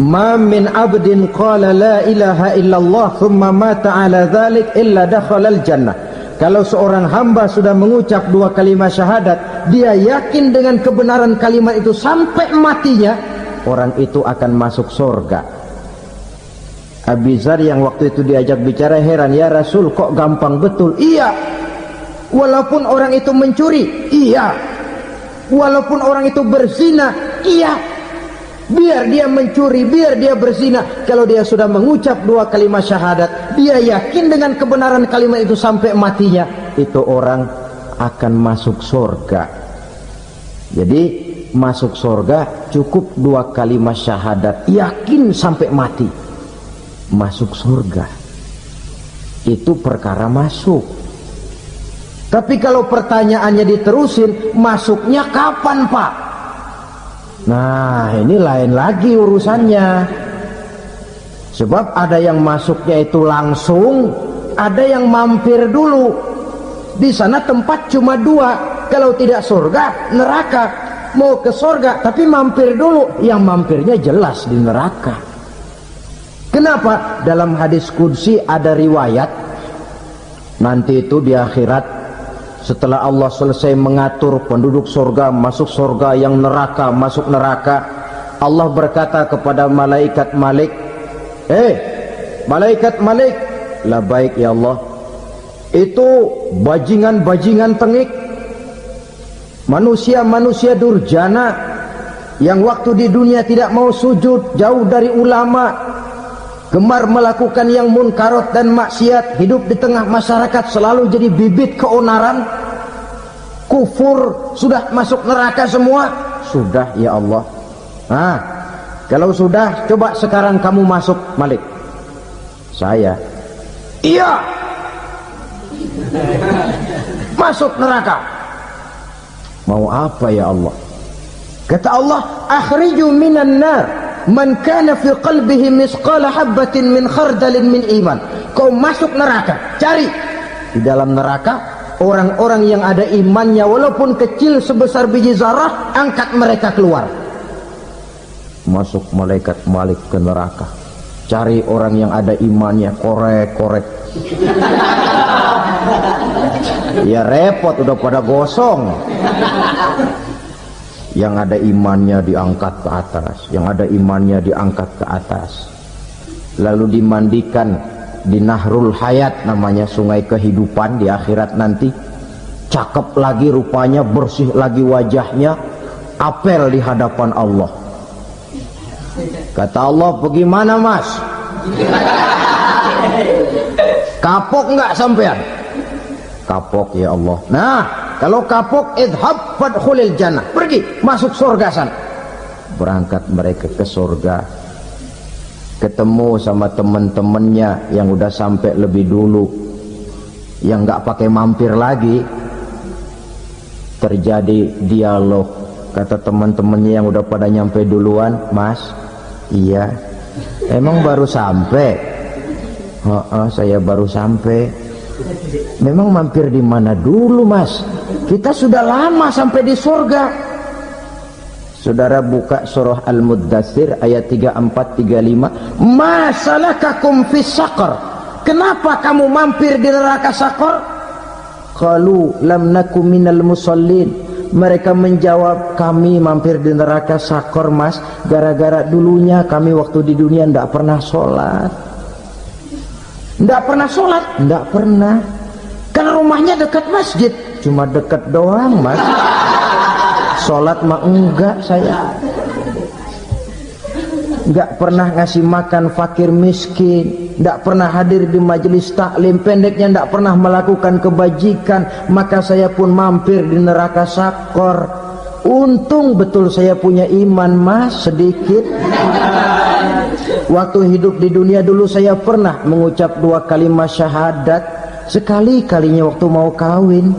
ma min abdin qala la ilaha illallah thumma mata ala dhalik illa dakhala al-jannah. Kalau seorang hamba sudah mengucap dua kalimat syahadat, dia yakin dengan kebenaran kalimat itu sampai matinya, orang itu akan masuk surga. Abi Dzar yang waktu itu diajak bicara heran, ya Rasul kok gampang betul? Iya. Walaupun orang itu mencuri, iya. Walaupun orang itu berzina, iya. Biar dia mencuri, biar dia berzina, kalau dia sudah mengucap dua kalimat syahadat, dia yakin dengan kebenaran kalimat itu sampai matinya, itu orang akan masuk surga. Jadi masuk surga cukup dua kalimat syahadat, yakin sampai mati, masuk surga. Itu perkara masuk. Tapi kalau pertanyaannya diterusin, masuknya kapan, Pak? Nah, ini lain lagi urusannya. Sebab ada yang masuknya itu langsung, ada yang mampir dulu. Di sana tempat cuma dua, kalau tidak surga, neraka. Mau ke surga tapi mampir dulu, yang mampirnya jelas di neraka. Kenapa? Dalam hadis qudsi ada riwayat, nanti itu di akhirat, setelah Allah selesai mengatur penduduk surga masuk surga, yang neraka masuk neraka, Allah berkata kepada malaikat Malik, malaikat Malik, labaik ya Allah, itu bajingan-bajingan tengik, manusia-manusia durjana yang waktu di dunia tidak mau sujud, jauh dari ulama, gemar melakukan yang munkarat dan maksiat, hidup di tengah masyarakat selalu jadi bibit keonaran, kufur, sudah masuk neraka semua. Sudah ya Allah. Nah, kalau sudah, coba sekarang kamu masuk, Malik. Saya, iya, masuk neraka. Mau apa ya Allah? Kata Allah, akhriju minan nar man kana fi qalbihi misqala habatin min khardalin min iman. Kau masuk neraka, cari di dalam neraka orang-orang yang ada imannya walaupun kecil sebesar biji zarah, angkat mereka keluar. Masuk malaikat Malik ke neraka, cari orang yang ada imannya, korek-korek. Ya repot, udah pada gosong. Yang ada imannya diangkat ke atas, yang ada imannya diangkat ke atas, lalu dimandikan di Nahrul Hayat, namanya sungai kehidupan di akhirat nanti. Cakep lagi rupanya, bersih lagi wajahnya, apel di hadapan Allah. Kata Allah, bagaimana mas? Kapok nggak sampean? Kapok ya Allah. Nah, kalau kapok, idhab fadkhulil jannah. Pergi, masuk surga sana. Berangkat mereka ke surga. Ketemu sama teman-temannya yang udah sampai lebih dulu, yang nggak pakai mampir lagi. Terjadi dialog. Kata teman-temannya yang udah pada nyampe duluan, mas, iya, emang baru sampai? Saya baru sampai. Memang mampir di mana dulu mas? Kita sudah lama sampai di surga. Saudara buka surah Al-Muddatsir ayat 34-35. Masalakakum fis saqar? Kenapa kamu mampir di neraka Saqar? Qalu lam nakum minal musallin. Mereka menjawab, kami mampir di neraka Saqar mas, gara-gara dulunya kami waktu di dunia tidak pernah sholat. Tidak pernah sholat? Tidak pernah. Karena rumahnya dekat masjid. Cuma dekat doang mas. Sholat mah enggak saya. Enggak pernah ngasih makan fakir miskin. Enggak pernah hadir di majelis taklim. Pendeknya enggak pernah melakukan kebajikan. Maka saya pun mampir di neraka Saqar. Untung betul saya punya iman mas, sedikit. Waktu hidup di dunia dulu saya pernah mengucap 2 kalimat syahadat. Sekali-kalinya waktu mau kawin.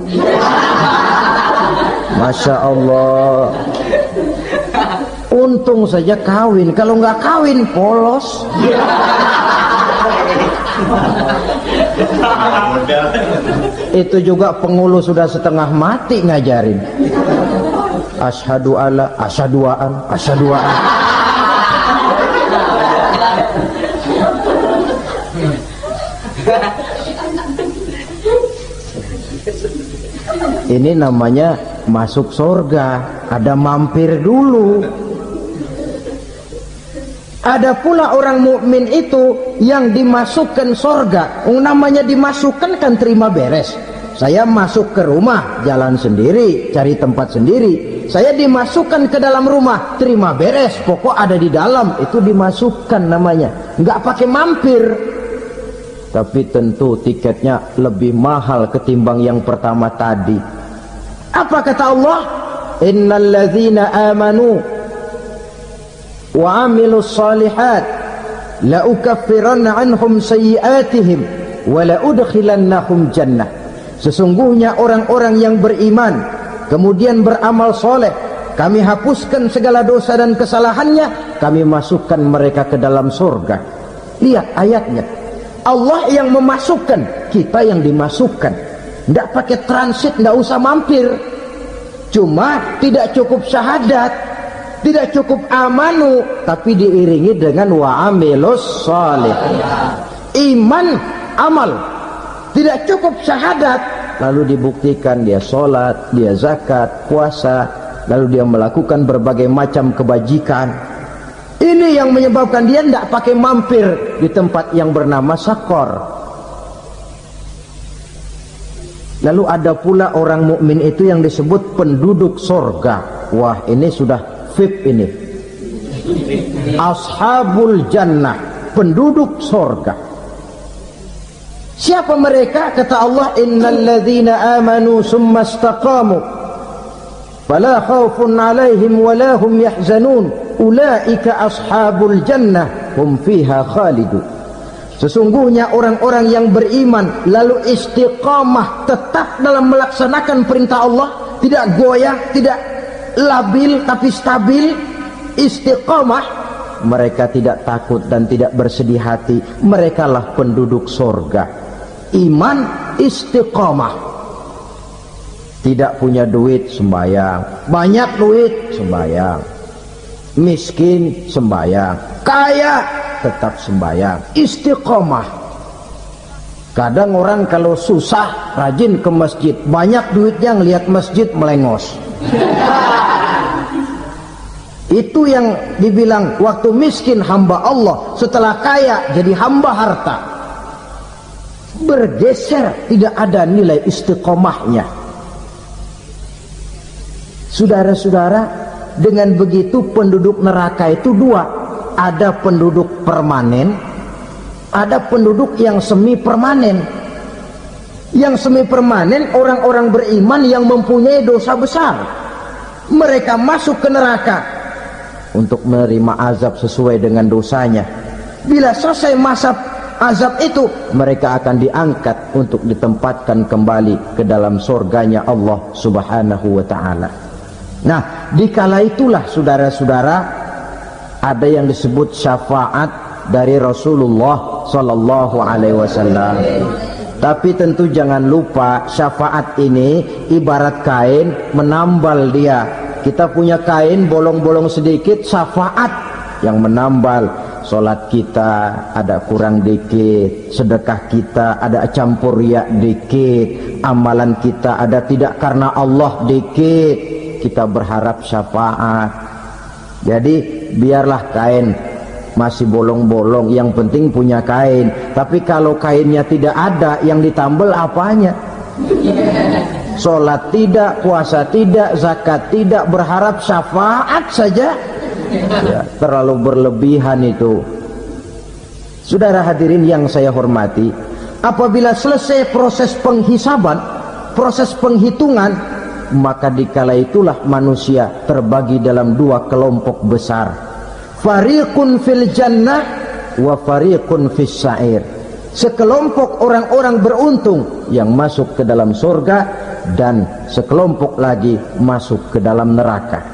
Masya Allah. Untung saja kawin. Kalau nggak kawin polos. Itu juga pengulu sudah setengah mati ngajarin. Asyhadu alla, asyaduaan, asyaduaan. Ini namanya masuk surga. Ada mampir dulu. Ada pula orang mukmin itu yang dimasukkan surga. Namanya dimasukkan kan terima beres. Saya masuk ke rumah, jalan sendiri, cari tempat sendiri. Saya dimasukkan ke dalam rumah, terima beres, pokok ada di dalam, itu dimasukkan namanya. Nggak pakai mampir. Tapi tentu tiketnya lebih mahal ketimbang yang pertama tadi. Apa kata Allah? Innal ladzina amanu wa amilus salihat la ukaffiranna anhum sayyi'atihim wa la udkhilannahum jannah. Sesungguhnya orang-orang yang beriman kemudian beramal soleh, kami hapuskan segala dosa dan kesalahannya, kami masukkan mereka ke dalam surga. Lihat ayatnya. Allah yang memasukkan, kita yang dimasukkan. Tidak pakai transit, tidak usah mampir. Cuma tidak cukup syahadat, tidak cukup amanu, tapi diiringi dengan wa'amilus salih. Iman, amal. Tidak cukup syahadat, lalu dibuktikan dia sholat, dia zakat, puasa, lalu dia melakukan berbagai macam kebajikan. Ini yang menyebabkan dia tidak pakai mampir di tempat yang bernama Saqar. Lalu ada pula orang mukmin itu yang disebut penduduk surga. Wah, ini sudah VIP ini. Ashabul jannah, penduduk surga. Siapa mereka? Kata Allah, innal ladzina amanu summa istaqamu fala khaufun 'alaihim wala hum yahzanun ulaika ashabul jannah hum fiha khalidun. Sesungguhnya orang-orang yang beriman lalu istiqamah, tetap dalam melaksanakan perintah Allah, tidak goyah, tidak labil tapi stabil, istiqamah, mereka tidak takut dan tidak bersedih hati. Merekalah penduduk surga. Iman, istiqamah. Tidak punya duit, sembahyang. Banyak duit, sembahyang. Miskin, sembahyang. Kaya, tetap sembahyang. Istiqamah. Kadang orang kalau susah rajin ke masjid, banyak duitnya ngelihat masjid melengos. Itu yang dibilang waktu miskin hamba Allah, setelah kaya jadi hamba harta. Bergeser, tidak ada nilai istiqomahnya. Saudara-saudara, dengan begitu penduduk neraka itu dua. ada penduduk permanen, ada penduduk yang semi permanen. Yang semi permanen orang-orang beriman yang mempunyai dosa besar. Mereka masuk ke neraka untuk menerima azab sesuai dengan dosanya. Bila selesai masa azab itu, mereka akan diangkat untuk ditempatkan kembali ke dalam surganya Allah Subhanahu wa ta'ala. Nah, dikala itulah saudara-saudara, ada yang disebut syafaat dari Rasulullah sallallahu alaihi wasallam. Tapi tentu jangan lupa, syafaat ini ibarat kain menambal dia. Kita punya kain bolong-bolong sedikit, syafaat yang menambal. Salat kita ada kurang dikit, sedekah kita ada campur riak dikit, amalan kita ada tidak karena Allah dikit, kita berharap syafaat. Jadi biarlah kain masih bolong-bolong, yang penting punya kain. Tapi kalau kainnya tidak ada, yang ditambal apanya? Salat tidak, puasa tidak, zakat tidak, berharap syafaat saja. Ya, terlalu berlebihan itu. Saudara hadirin yang saya hormati, apabila selesai proses penghisaban, proses penghitungan, maka dikala itulah manusia terbagi dalam dua kelompok besar. Fariqun fil jannah wa fariqun fis sa'ir. Sekelompok orang-orang beruntung yang masuk ke dalam surga, dan sekelompok lagi masuk ke dalam neraka.